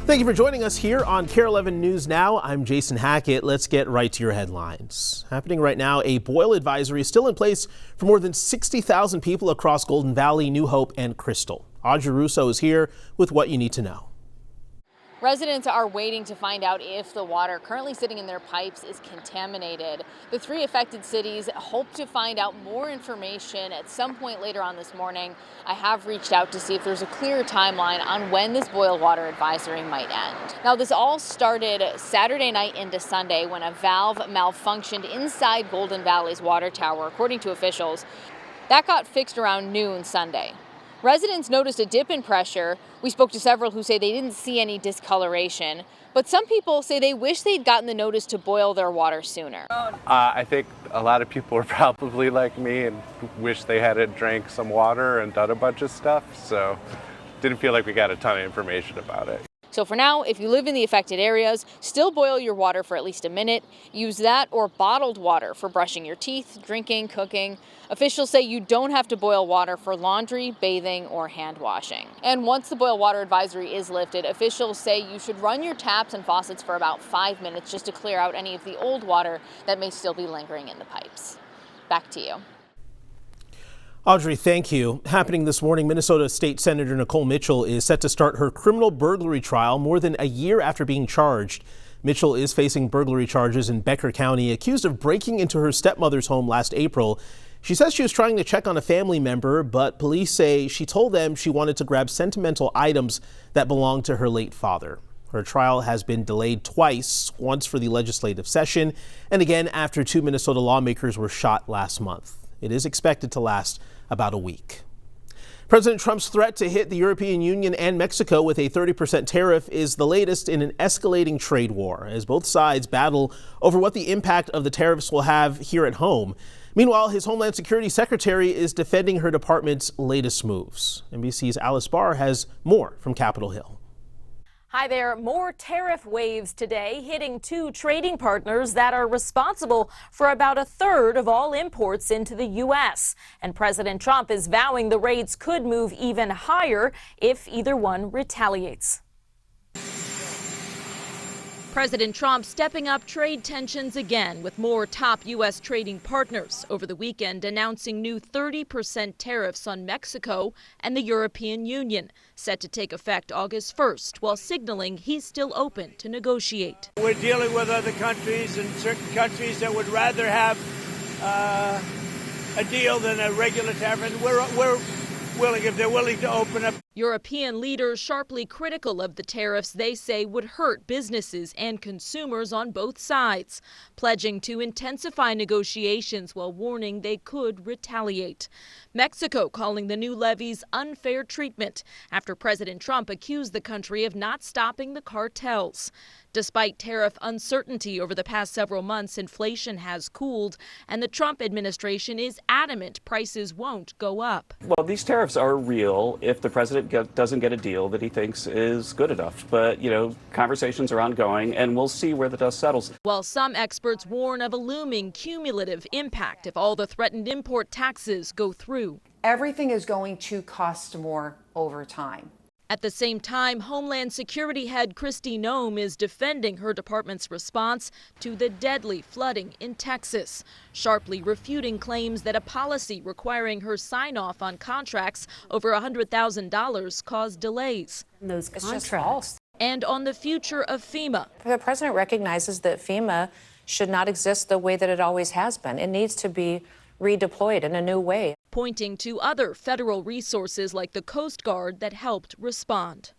Thank you for joining us here on KARE 11 News Now. I'm Jason Hackett. Let's get right to your headlines. Happening right now, a boil advisory is still in place for more than 60,000 people across Golden Valley, New Hope, and Crystal. Audrey Russo is here with what you need to know. Residents are waiting to find out if the water currently sitting in their pipes is contaminated. The 3 affected cities hope to find out more information at some point later on this morning. I have reached out to see if there's a clear timeline on when this boil water advisory might end. Now, this all started Saturday night into Sunday when a valve malfunctioned inside Golden Valley's water tower, according to officials. That got fixed around noon Sunday. Residents noticed a dip in pressure. We spoke to several who say they didn't see any discoloration, but some people say they wish they'd gotten the notice to boil their water sooner. I think a lot of people are probably like me and wish they had drank some water and done a bunch of stuff, so didn't feel like we got a ton of information about it. So for now, if you live in the affected areas, still boil your water for at least a minute. Use that or bottled water for brushing your teeth, drinking, cooking. Officials say you don't have to boil water for laundry, bathing, or hand washing. And once the boil water advisory is lifted, officials say you should run your taps and faucets for about 5 minutes just to clear out any of the old water that may still be lingering in the pipes. Back to you. Audrey, thank you. Happening this morning, Minnesota State Senator Nicole Mitchell is set to start her criminal burglary trial more than a year after being charged. Mitchell is facing burglary charges in Becker County, accused of breaking into her stepmother's home last April. She says she was trying to check on a family member, but police say she told them she wanted to grab sentimental items that belonged to her late father. Her trial has been delayed twice, once for the legislative session, and again after 2 Minnesota lawmakers were shot last month. It is expected to last about a week. President Trump's threat to hit the European Union and Mexico with a 30% tariff is the latest in an escalating trade war, as both sides battle over what the impact of the tariffs will have here at home. Meanwhile, his Homeland Security Secretary is defending her department's latest moves. NBC's Alice Barr has more from Capitol Hill. Hi there. More tariff waves today hitting 2 trading partners that are responsible for about a third of all imports into the U.S. And President Trump is vowing the rates could move even higher if either one retaliates. President Trump stepping up trade tensions again with more top U.S. trading partners over the weekend, announcing new 30% tariffs on Mexico and the European Union, set to take effect August 1st, while signaling he's still open to negotiate. We're dealing with other countries and certain countries that would rather have a deal than a regular tariff, and we're willing, if they're willing to open up. European leaders sharply critical of the tariffs they say would hurt businesses and consumers on both sides, pledging to intensify negotiations while warning they could retaliate. Mexico calling the new levies unfair treatment after President Trump accused the country of not stopping the cartels. Despite tariff uncertainty over the past several months, inflation has cooled, and the Trump administration is adamant prices won't go up. Well, these tariffs are real if the president doesn't get a deal that he thinks is good enough. But, conversations are ongoing, and we'll see where the dust settles. While some experts warn of a looming cumulative impact if all the threatened import taxes go through. Everything is going to cost more over time. At the same time, Homeland Security head Kristi Noem is defending her department's response to the deadly flooding in Texas, sharply refuting claims that a policy requiring her sign-off on contracts over $100,000 caused delays. Those contracts. And on the future of FEMA. The president recognizes that FEMA should not exist the way that it always has been. It needs to be redeployed in a new way, pointing to other federal resources like the Coast Guard that helped respond.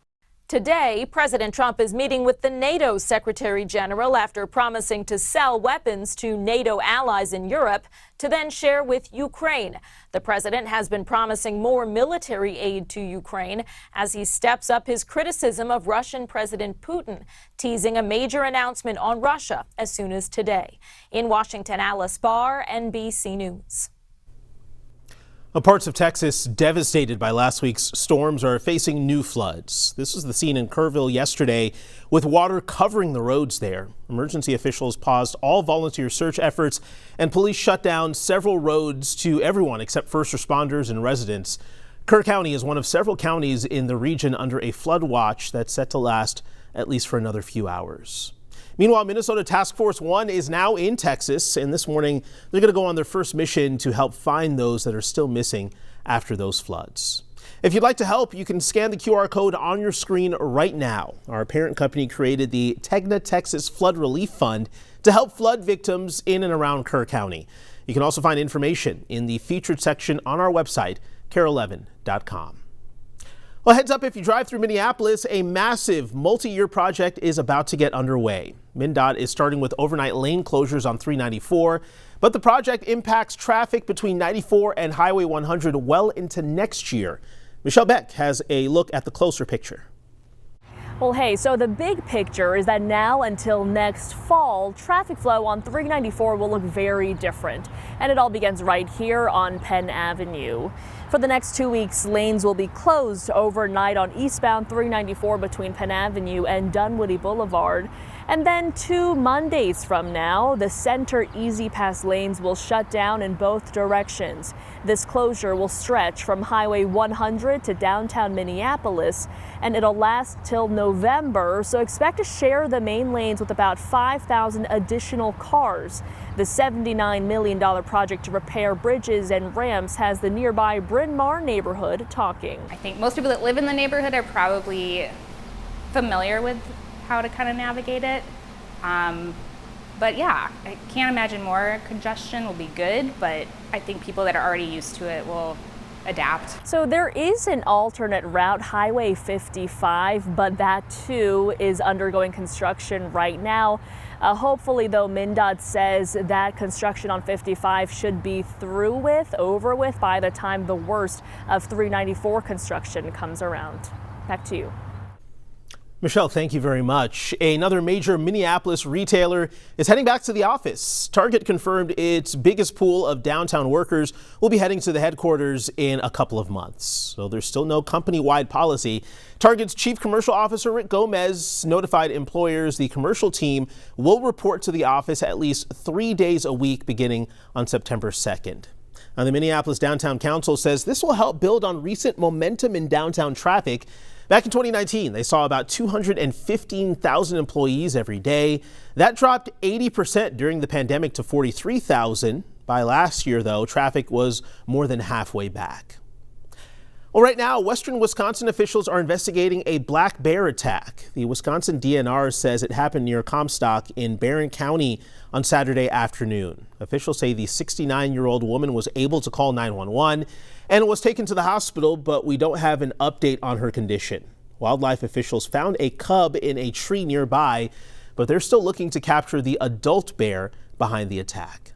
Today, President Trump is meeting with the NATO Secretary General after promising to sell weapons to NATO allies in Europe to then share with Ukraine. The president has been promising more military aid to Ukraine as he steps up his criticism of Russian President Putin, teasing a major announcement on Russia as soon as today. In Washington, Alice Barr, NBC News. Parts of Texas devastated by last week's storms are facing new floods. This was the scene in Kerrville yesterday, with water covering the roads there. Emergency officials paused all volunteer search efforts, and police shut down several roads to everyone except first responders and residents. Kerr County is one of several counties in the region under a flood watch that's set to last at least for another few hours. Meanwhile, Minnesota Task Force 1 is now in Texas, and this morning they're going to go on their first mission to help find those that are still missing after those floods. If you'd like to help, you can scan the QR code on your screen right now. Our parent company created the Tegna Texas Flood Relief Fund to help flood victims in and around Kerr County. You can also find information in the featured section on our website, KARE11.com. Well, heads up if you drive through Minneapolis, a massive multi-year project is about to get underway. MnDOT is starting with overnight lane closures on 394, but the project impacts traffic between 94 and Highway 100 well into next year. Michelle Beck has a look at the closer picture. Well, hey, so the big picture is that now until next fall, traffic flow on 394 will look very different. And it all begins right here on Penn Avenue. For the next 2 weeks, lanes will be closed overnight on eastbound 394 between Penn Avenue and Dunwoody Boulevard. And then 2 Mondays from now, the center Easy Pass lanes will shut down in both directions. This closure will stretch from Highway 100 to downtown Minneapolis, and it'll last till November, so expect to share the main lanes with about 5,000 additional cars. The $79 million project to repair bridges and ramps has the nearby Bryn Mawr neighborhood talking. I think most people that live in the neighborhood are probably familiar with how to kind of navigate it. But yeah, I can't imagine more congestion will be good, but I think people that are already used to it will adapt. So there is an alternate route, Highway 55, but that too is undergoing construction right now. Hopefully, though, MnDOT says that construction on 55 should be over with by the time the worst of 394 construction comes around. Back to you. Michelle, thank you very much. Another major Minneapolis retailer is heading back to the office. Target confirmed its biggest pool of downtown workers will be heading to the headquarters in a couple of months. So there's still no company-wide policy. Target's Chief Commercial Officer Rick Gomez notified employers the commercial team will report to the office at least 3 days a week beginning on September 2nd. Now, the Minneapolis Downtown Council says this will help build on recent momentum in downtown traffic. Back in 2019, they saw about 215,000 employees every day. That dropped 80% during the pandemic to 43,000. By last year, though, traffic was more than halfway back. Well, right now, Western Wisconsin officials are investigating a black bear attack. The Wisconsin DNR says it happened near Comstock in Barron County on Saturday afternoon. Officials say the 69-year-old woman was able to call 911 and was taken to the hospital, but we don't have an update on her condition. Wildlife officials found a cub in a tree nearby, but they're still looking to capture the adult bear behind the attack.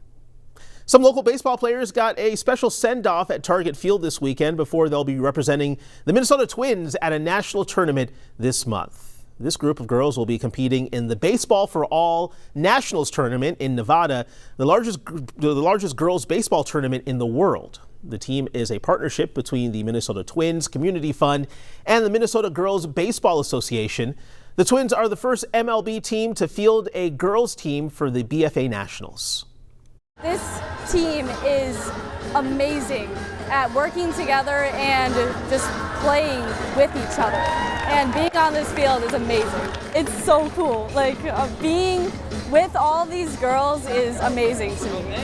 Some local baseball players got a special send-off at Target Field this weekend before they'll be representing the Minnesota Twins at a national tournament this month. This group of girls will be competing in the Baseball for All Nationals tournament in Nevada, the largest girls baseball tournament in the world. The team is a partnership between the Minnesota Twins Community Fund and the Minnesota Girls Baseball Association. The Twins are the first MLB team to field a girls team for the BFA Nationals. This team is amazing at working together and just playing with each other. And being on this field is amazing. It's so cool. Like being with all these girls is amazing to me.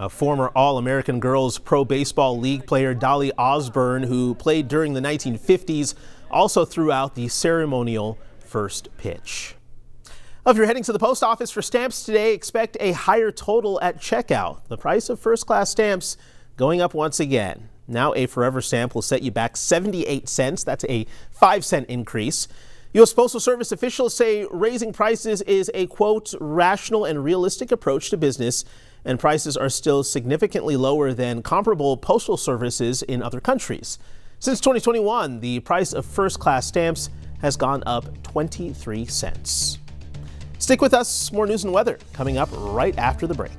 Former All-American Girls Pro Baseball League player Dolly Osborne, who played during the 1950s, also threw out the ceremonial first pitch. If you're heading to the post office for stamps today, expect a higher total at checkout. The price of first-class stamps going up once again. Now a Forever stamp will set you back 78 cents. That's a 5-cent increase. U.S. Postal Service officials say raising prices is a, quote, rational and realistic approach to business, and prices are still significantly lower than comparable postal services in other countries. Since 2021, the price of first-class stamps has gone up 23 cents. Stick with us. More news and weather coming up right after the break.